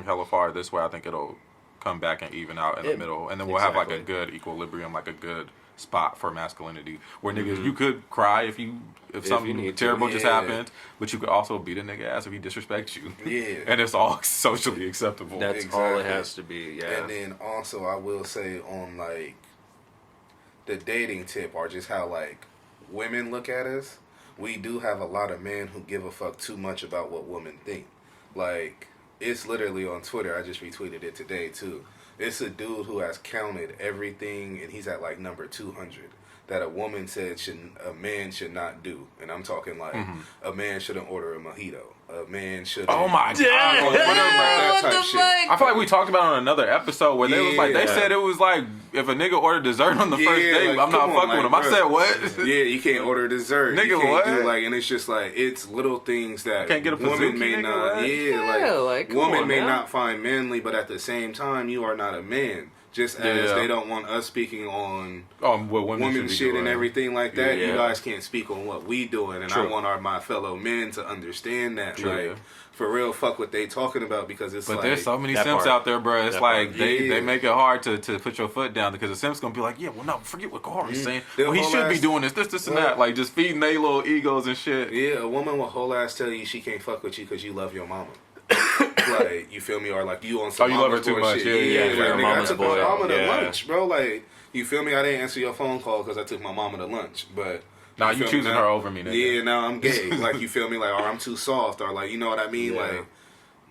hella far this way, I think it'll come back and even out in the middle, and then we'll have like a good equilibrium, like a good spot for masculinity, where niggas, you could cry if something terrible just happened, but you could also beat a nigga ass if he disrespects you. Yeah. And it's all socially acceptable. That's all it has to be. Yeah. And then also, I will say on like the dating tip, or just how like women look at us, we do have a lot of men who give a fuck too much about what women think. Like, it's literally on Twitter. I just retweeted it today too. It's a dude who has counted everything, and he's at like number 200 that a woman said a man should not do. And I'm talking like a man shouldn't order a mojito. A man shouldn't. Oh my god! That type shit. I feel like we talked about it on another episode where they was like, they said it was like, if a nigga ordered dessert on the first date, like, I'm not fucking with him. I said what? Yeah, you can't order dessert. Nigga, you can't what? do, like, and it's just like, it's little things that Can't get a women Pizookie, may nigga, not. what? Like, come women on may now. not find manly, but at the same time, you are not a man. Just as they don't want us speaking on What women women should shit be and doing. everything like that. Yeah. You guys can't speak on what we doing, and I want my fellow men to understand that. True. Like, for real, fuck what they talking about, because it's But like, there's so many that simps part. out there, bro. It's That like part. they make it hard to put your foot down, because the simps gonna be like, yeah, well, no, forget what Corey's saying. Their Well, he whole should be ass- doing this, and that. Like, just feeding their little egos and shit. Yeah, a woman will whole ass tell you she can't fuck with you because you love your mama. Like, you feel me? Or like, you on some you love her mama's too boy much. shit. Yeah, like, you're a nigga, I mama's took boy. my mama to Yeah. lunch, bro. Like, you feel me? I didn't answer your phone call because I took my mama to lunch, but Nah, you you feel choosing me? her over me, nigga. Yeah, now I'm gay. Like, you feel me? Like, or I'm too soft, or like, you know what I mean? Yeah. Like,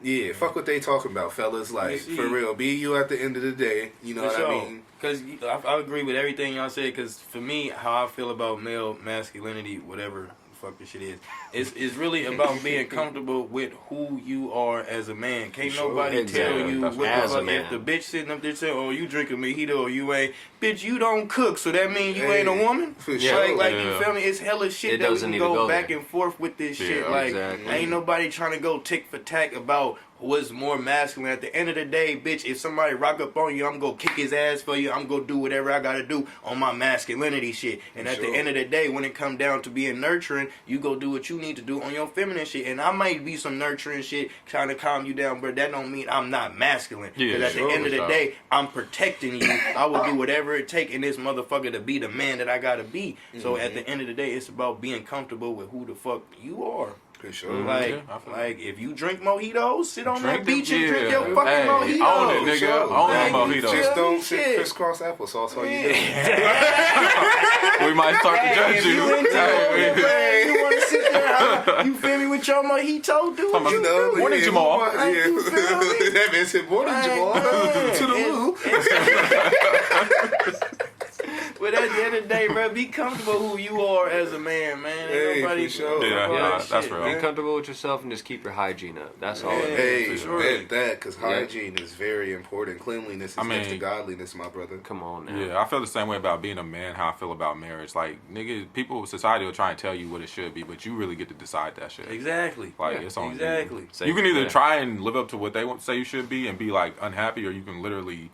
Yeah, fuck what they talking about, fellas. Like, for real, be you at the end of the day. You know what I mean? Because I agree with everything y'all said. Because for me, how I feel about male masculinity, whatever the fuck this shit is really about being comfortable with who you are as a man. Can't nobody tell you what the fuck. If the bitch sitting up there saying, "Oh, you drinking mojito," or you ain't, bitch, you don't cook, so that means you ain't a woman. For sure. Like you feel me? It's hella shit that we can go back and forth with this shit. Like, ain't nobody trying to go tick for tack about what's more masculine. At the end of the day, bitch, if somebody rock up on you, I'm gonna kick his ass for you. I'm gonna do whatever I gotta do on my masculinity shit. And at the end of the day, when it come down to being nurturing, you go do what you need to do on your feminine shit. And I might be some nurturing shit trying to calm you down, but that don't mean I'm not masculine. Because at the end of the day, I'm protecting you. I will do whatever it take in this motherfucker to be the man that I gotta be. So at the end of the day, it's about being comfortable with who the fuck you are. For sure. Like if you drink mojitos, sit on that beach and drink your fucking mojitos. Own it, nigga. Own the mojitos. Just don't sit crisscross applesauce while you do. We might start to judge you. You want to sit there, you feel me, with your mojito? Do what you do. Morning, Jamal. You feel me? That man said, morning, Jamal. To the woo. But at the end of the day, bro, be comfortable who you are as a man, man. Ain't nobody for sure. Yeah, that's real. Be comfortable with yourself and just keep your hygiene up. That's all. Hey, for sure. bet that, because hygiene is very important. Cleanliness is next to godliness, my brother. Come on now. Yeah, I feel the same way about being a man, how I feel about marriage. Like, nigga, society will try and tell you what it should be, but you really get to decide that shit. Exactly. Like, it's on exactly. You. You can either try and live up to what they want say you should be and be, like, unhappy, or you can literally...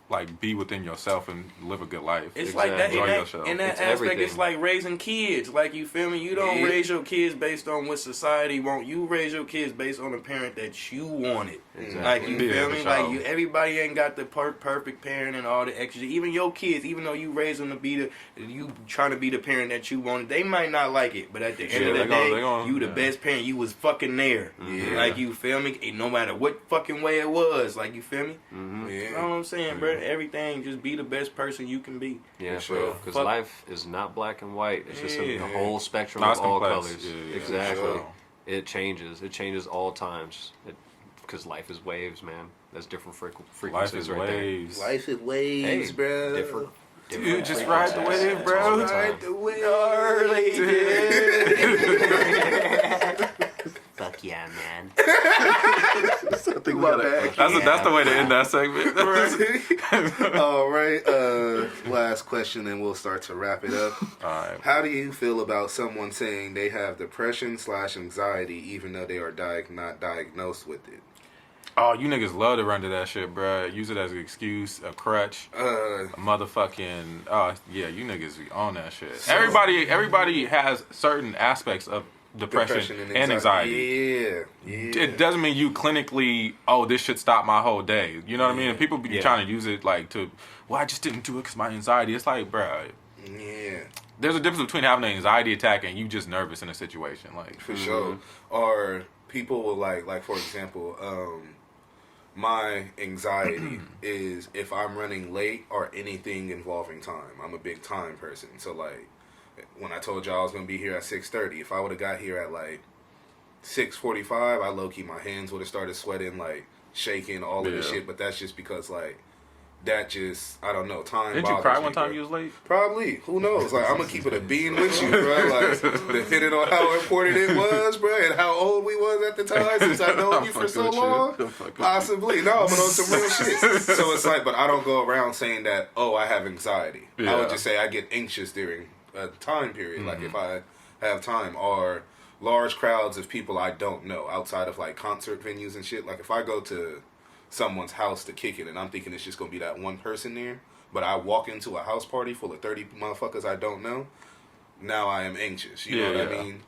like be within yourself and live a good life. It's like that in that aspect. Everything. It's like raising kids. Like, you feel me? You don't raise your kids based on what society want. You raise your kids based on the parent that you wanted. Exactly. Like, you feel me? Like, everybody ain't got the perfect parent and all the extra. Even your kids, even though you raise them to be you trying to be the parent that you wanted, they might not like it. But at the end of the day, you the best parent. You was fucking there. Like, you feel me? No matter what fucking way it was. Like, you feel me? You know what I'm saying, bro? Everything, just be the best person you can be. Yeah, for real. Because life is not black and white. It's just a whole spectrum of all colors. Exactly. Sure. It changes. It changes all times. Because life is waves, man. That's different frequencies. Life is waves. Life is waves, bro. Different. You just ride the wave, bro. Ride the wave. Fuck yeah, man. That's the way to end that segment. All right. Last question, and we'll start to wrap it up. All right. How do you feel about someone saying they have depression/anxiety even though they are not diagnosed with it? Oh, you niggas love to run to that shit, bruh. Use it as an excuse, a crutch, a motherfucking... yeah, you niggas be on that shit. So, everybody has certain aspects of depression and anxiety. Yeah. It doesn't mean you clinically, this should stop my whole day. You know what I mean? And people be trying to use it like to, I just didn't do it because my anxiety. It's like, bruh. Yeah. There's a difference between having an anxiety attack and you just nervous in a situation. Like, for sure. Or people will like for example, my anxiety is if I'm running late or anything involving time. I'm a big time person. So, like, when I told y'all I was going to be here at 6:30, if I would have got here at, like, 6:45, I low-key, my hands would have started sweating, like, shaking, all of this shit. But that's just because, like, that just, I don't know, time Did you cry one time you was late? Probably. Who knows? Like, I'm going to keep it a bean with you, bro. Like, depending on how important it was, bro, and how old we was at the time, since I know you for so long, possibly. No, but on some real shit. So it's like, but I don't go around saying that, I have anxiety. I would just say I get anxious during a time period, like if I have time, or large crowds of people I don't know outside of, like, concert venues and shit. Like, if I go to someone's house to kick it and I'm thinking it's just gonna be that one person there, but I walk into a house party full of 30 motherfuckers I don't know, now I am anxious. You know what I mean?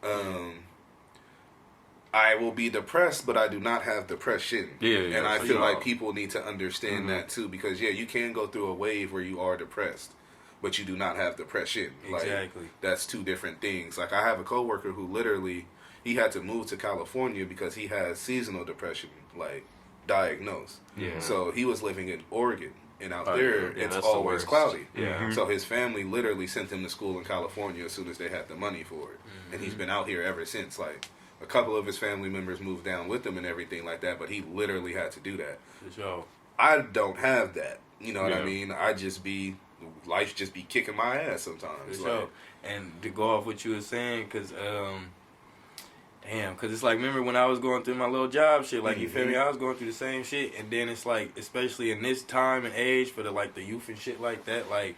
I will be depressed, but I do not have depression. And I feel like people need to understand that too, because you can go through a wave where you are depressed, but you do not have depression. Exactly. Like, that's two different things. Like, I have a coworker who literally, he had to move to California because he has seasonal depression, like, diagnosed. So he was living in Oregon, and out there it's always cloudy. So his family literally sent him to school in California as soon as they had the money for it. And he's been out here ever since. Like, A couple of his family members moved down with him and everything like that, but he literally had to do that. For sure. I don't have that. You know what I mean? Life just be kicking my ass sometimes. For sure. And to go off what you were saying, because, because it's like, remember when I was going through my little job shit, like, you feel me? I was going through the same shit, and then it's like, especially in this time and age for the youth and shit like that, like,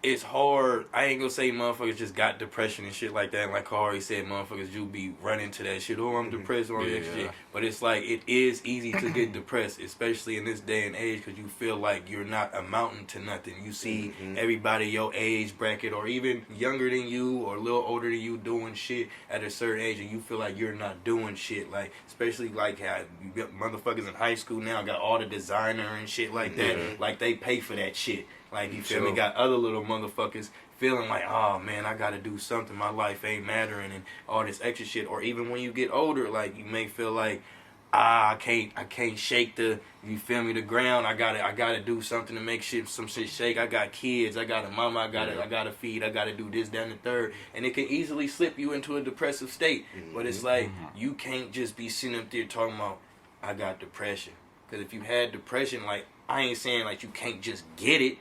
it's hard. I ain't gonna say motherfuckers just got depression and shit like that. And like Kari said, motherfuckers you be running to that shit. Oh, I'm depressed or that shit. But it's like, it is easy to get depressed, especially in this day and age, because you feel like you're not amounting to nothing. You see everybody your age bracket or even younger than you or a little older than you doing shit at a certain age, and you feel like you're not doing shit. Like, especially like how you got motherfuckers in high school now got all the designer and shit like that. Like, they pay for that shit. Like, you feel me? Got other little motherfuckers feeling like, oh man, I gotta do something. My life ain't mattering and all this extra shit. Or even when you get older, like, you may feel like, I can't shake the, you feel me, the ground. I gotta do something to make some shit shake. I got kids. I got a mama. I gotta feed. I gotta do this, that, and the third. And it can easily slip you into a depressive state. But it's like, you can't just be sitting up there talking about, I got depression. Because if you had depression, like, I ain't saying like you can't just get it,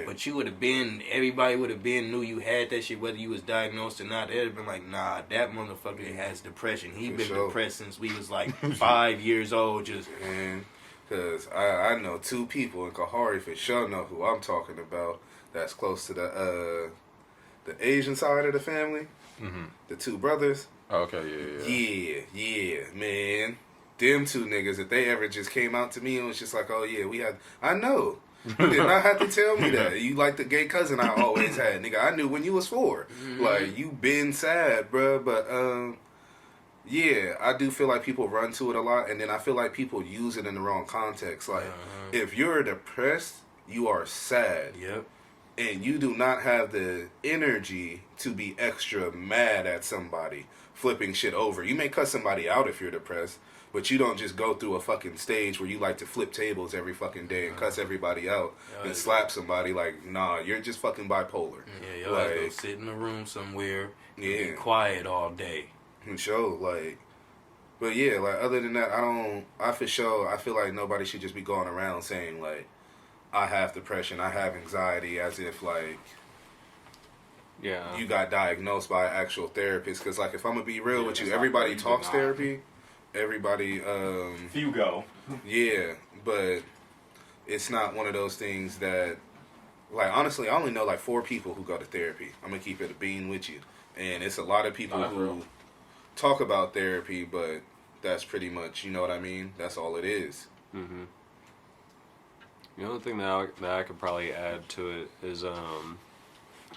but you would have been, everybody would have been, knew you had that shit, whether you was diagnosed or not. They'd have been like, nah, that motherfucker has depression. He been depressed since we was like 5 years old. Just because I know two people in Kahari for sure know who I'm talking about. That's close to the Asian side of the family. The two brothers. Okay, yeah, man. Them two niggas, if they ever just came out to me and was just like, oh yeah, I know. You did not have to tell me that. You like the gay cousin I always had, nigga. I knew when you was 4. Like, you been sad, bruh. But, yeah, I do feel like people run to it a lot. And then I feel like people use it in the wrong context. Like, if you're depressed, you are sad. Yep. And you do not have the energy to be extra mad at somebody flipping shit over. You may cut somebody out if you're depressed. But you don't just go through a fucking stage where you like to flip tables every fucking day and cuss everybody out and slap somebody. Like, nah, you're just fucking bipolar. Yeah, you like, go sit in a room somewhere and be quiet all day. And show, like, but yeah, like, other than that, I feel like nobody should just be going around saying, like, I have depression, I have anxiety, as if, like, you got diagnosed by an actual therapist. Because, like, if I'm going to be real with you, everybody talks therapy. Everybody, you go. Yeah, but it's not one of those things that, like, honestly, I only know like 4 people who go to therapy. I'm gonna keep it a bean with you, and it's a lot of people who talk about therapy, but that's pretty much, you know what I mean? That's all it is. The only thing that I could probably add to it is,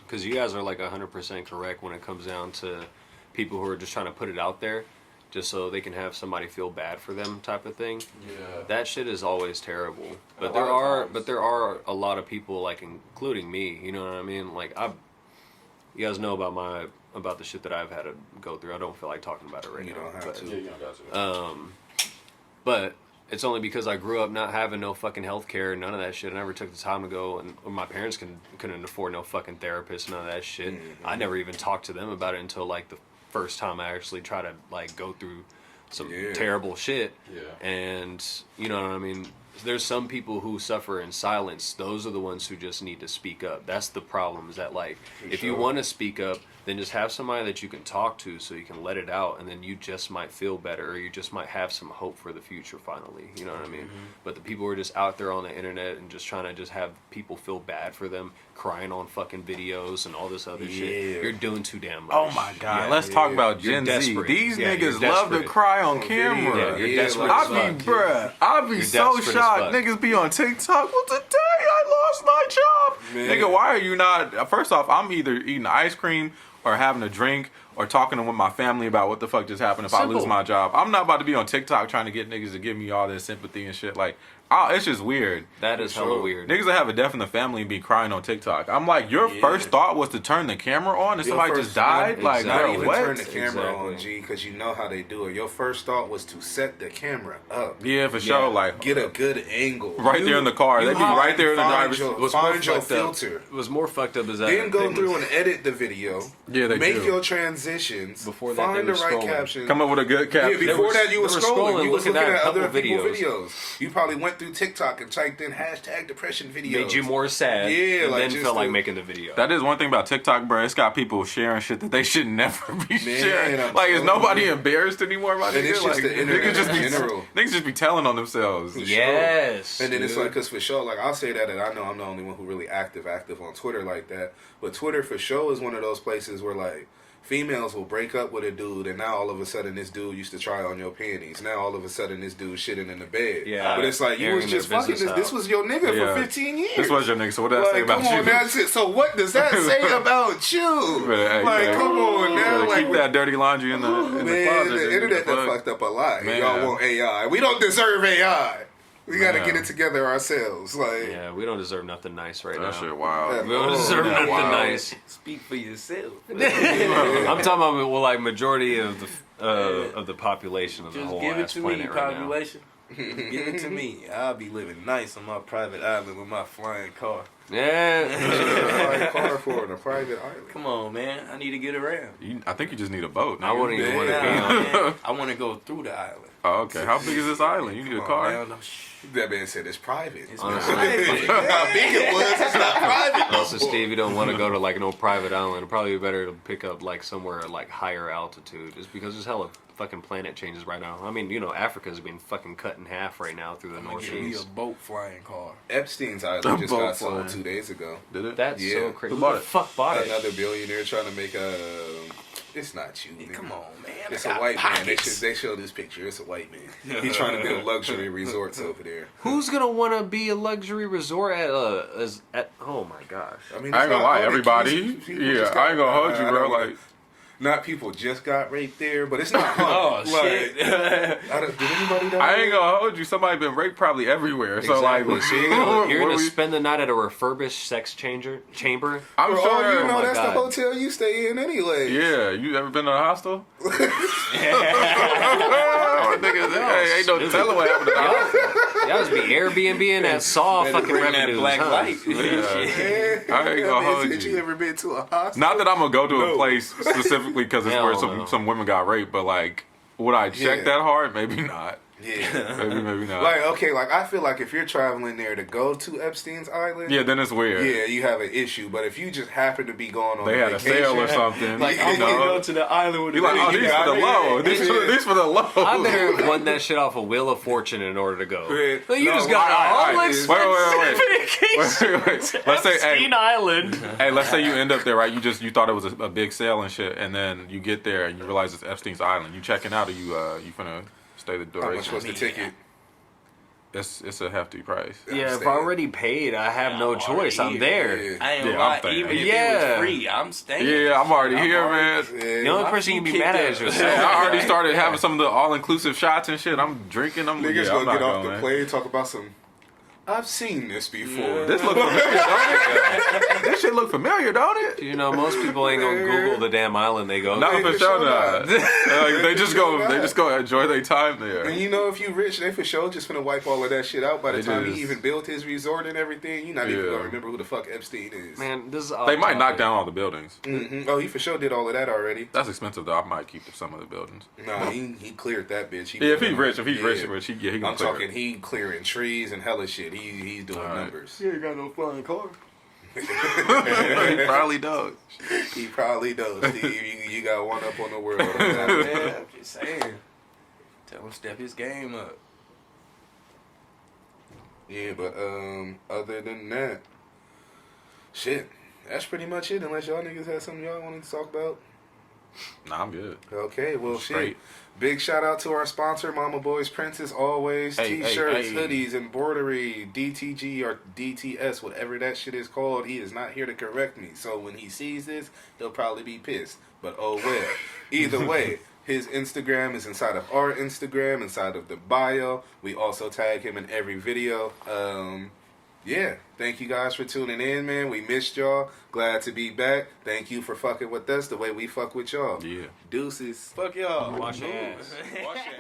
because you guys are like 100% correct when it comes down to people who are just trying to put it out there, just so they can have somebody feel bad for them, type of thing. Yeah. That shit is always terrible. But there are a lot of people, like, including me. You know what I mean? Like, you guys know about the shit that I've had to go through. I don't feel like talking about it right now. You don't have to. Yeah, you don't got to. But it's only because I grew up not having no fucking health care, none of that shit. I never took the time to go, and my parents couldn't afford no fucking therapist, none of that shit. I never even talked to them about it until like the first time I actually try to like go through some terrible shit. And you know what I mean? There's some people who suffer in silence. Those are the ones who just need to speak up. That's the problem, is that, like, if you want to speak up, then just have somebody that you can talk to so you can let it out, and then you just might feel better, or you just might have some hope for the future finally. You know what I mean? But the people who are just out there on the internet and just trying to just have people feel bad for them, crying on fucking videos and all this other shit, you're doing too damn much. Oh my God, let's talk about Gen Z. These niggas love to cry on camera. You're desperate I'd be so shocked. Niggas be on TikTok. Well, today I lost my job. Nigga, why are you not? First off, I'm either eating ice cream or having a drink or talking with my family about what the fuck just happened if I lose my job. I'm not about to be on TikTok trying to get niggas to give me all this sympathy and shit. Like, it's just weird. That is hella weird. Niggas that have a death in the family and be crying on TikTok. I'm like, your first thought was to turn the camera on and somebody just died? Like, not even what? turn the camera on, G, because you know how they do it. Your first thought was to set the camera up. Yeah, for sure. Like, get a good angle. Right there in the car. They be right there in the driver's seat. Find your filter. It was more fucked up as that. Then go through and edit the video. Yeah, they Make do. your transition. positions, Before that, find they the were right scrolling. caption. Come up with a good caption. Yeah, before that you were scrolling. You was looking looking at at a other couple people's videos. videos. You probably went through TikTok and typed in hashtag depression videos. Made you more sad. Yeah, and like then just felt like to- making the video. That is one thing about TikTok, bro. It's got people sharing shit that they should never be sharing. I'm Like, is telling nobody you. embarrassed anymore, my And nigga? it's just Like, the internet niggas in general. Niggas just be telling on themselves. Yes. And then it's dude. like, because for sure, like, I'll say that, and I know I'm the only one who really active on Twitter like that. But Twitter for sure is one of those places where, like, females will break up with a dude, and now all of a sudden this dude used to try on your panties. Now all of a sudden this dude shitting in the bed. Yeah. But it's like, you Airing was just their fucking business this out. was your nigga Yeah. for 15 years. This was your nigga, so what did that say Like, about come you? on, that's it. So what does that say about you? But, hey, Like, man, come on you now. gotta Like, keep that dirty laundry in the man, closet. the nigga. internet done Fuck. fucked up a lot. Man. Y'all want AI. We don't deserve AI. We got to Man. get it together ourselves. Like, Yeah, we don't deserve nothing nice right now. That shit wild. We don't deserve Oh, nothing wow. nice. Speak for yourself. I'm talking about well, like majority of the population of the Just whole give it ass to me, planet right now. population. Give it to me. I'll be living nice on my private island with my flying car. Yeah. a car for a private island. Come on, man. I need to get around. I think you just need a boat. I nigga. wouldn't even want to be Nah, on. man. I want to go through the island. Oh, okay. How big is this island? You need a Come car. on, man. No, That man said it's private. It's Honestly. private. How big it was, it's not private. Also, Steve, you don't want to go to like an old private island. It'd probably be better to pick up like somewhere at like higher altitude, just because there's hella fucking planet changes right now. I mean, you know, Africa's being fucking cut in half right now through the I'm gonna North get me a Seas. boat flying car. Epstein's A island just boat got sold flying. 2 days ago. Did it? That's Yeah. so crazy. Who Who bought the it? fuck bought it? Another billionaire trying to make a. It's not you. Yeah, nigga. come on, man. It's I a got white man. pockets. They show this picture. It's a white man. He's trying to build luxury resorts over there. Who's gonna want to be a luxury resort at oh my gosh. I mean, I ain't it's gonna not lie, all everybody. people Yeah, just I ain't gonna hold you, I bro. don't wanna- Like, not people just got raped there, but it's not. Oh, like, shit. Did anybody die? I ain't gonna hold you. Somebody been raped probably everywhere. So Exactly. like, See, You're what gonna we- spend the night at a referenced sex chamber? I'm For all sure. you know, my that's the God. hotel you stay in anyway. Yeah, you ever been to a hostel? Nigga, hey, ain't no telling what happened to the hostel. Y'all just be Airbnb and that saw Better fucking bring that revenues, black huh? light. Yeah. I ain't gonna hold Did you. you ever been to a hospital? Not that I'm gonna go to No. a place specifically because it's Hell where no. some women got raped, but like, would I check Yeah. that hard? Maybe not. Yeah. Maybe not. Like, okay, like, I feel like if you're traveling there to go to Epstein's Island, Yeah, then it's weird. yeah, you have an issue. But if you just happen to be going on They had a vacation, sale or something. Like, you I'm gonna know? go to the island with You like, oh, these for the low. These for the low. I better have won that shit off a Wheel of Fortune in order to go. Yeah. Well, you No, just got why- all why- expensive Wait. Let's say, Epstein hey, Island. hey, let's say you end up there, right? You thought it was a big sale and shit, and then you get there and you realize it's Epstein's Island. You checking out, or you finna stay the How much duration? was the ticket? It's a hefty price. Yeah, if staying. I already paid, I have no I'm choice. I'm already there. Yeah. I ain't Yeah, gonna lie, I'm staying. even if it Yeah. was free, I'm staying. Yeah, I'm already here, man. The only Yeah. person you can be feet mad at kicked is up. yourself. I already started having some of the all-inclusive shots and shit. I'm drinking. I'm Niggas yeah, I'm gonna not get off going, the man. plane, talk about some. I've seen this before. This look familiar, don't it? This shit look familiar, don't it? You know, most people ain't gonna Google the damn island they go. Not to. Hey, for for sure sure not. Like, they just go enjoy their time there. And you know, if you rich, they for sure just finna wipe all of that shit out. By the They time just- he even built his resort and everything, you're not even Yeah. gonna remember who the fuck Epstein is. Man, this is They might knock down all the buildings. Oh, he for sure did all of that already. That's expensive though. I might keep some of the buildings. Nah, he cleared that bitch. Yeah, if he's rich, he I'm gonna clear talking, it. he clearing trees and hella shit. He's doing Alright. numbers. You ain't got no flying car. He probably does. He probably does. Steve, you got one up on the world. on that. Yeah, I'm just saying. Tell him step his game up. Yeah, but other than that, shit, that's pretty much it. Unless y'all niggas have something y'all want to talk about. Nah, I'm good. Okay, well, shit. Straight. Big shout out to our sponsor, Mama Boys Prince, as always. Hey, T-shirts, hey. hoodies, embroidery, DTG or DTS, whatever that shit is called. He is not here to correct me. So when he sees this, he'll probably be pissed. But oh well. Either way, his Instagram is inside of our Instagram, inside of the bio. We also tag him in every video. Yeah, thank you guys for tuning in, man. We missed y'all. Glad to be back. Thank you for fucking with us the way we fuck with y'all. Yeah. Deuces. Fuck y'all. Wash your ass. Wash your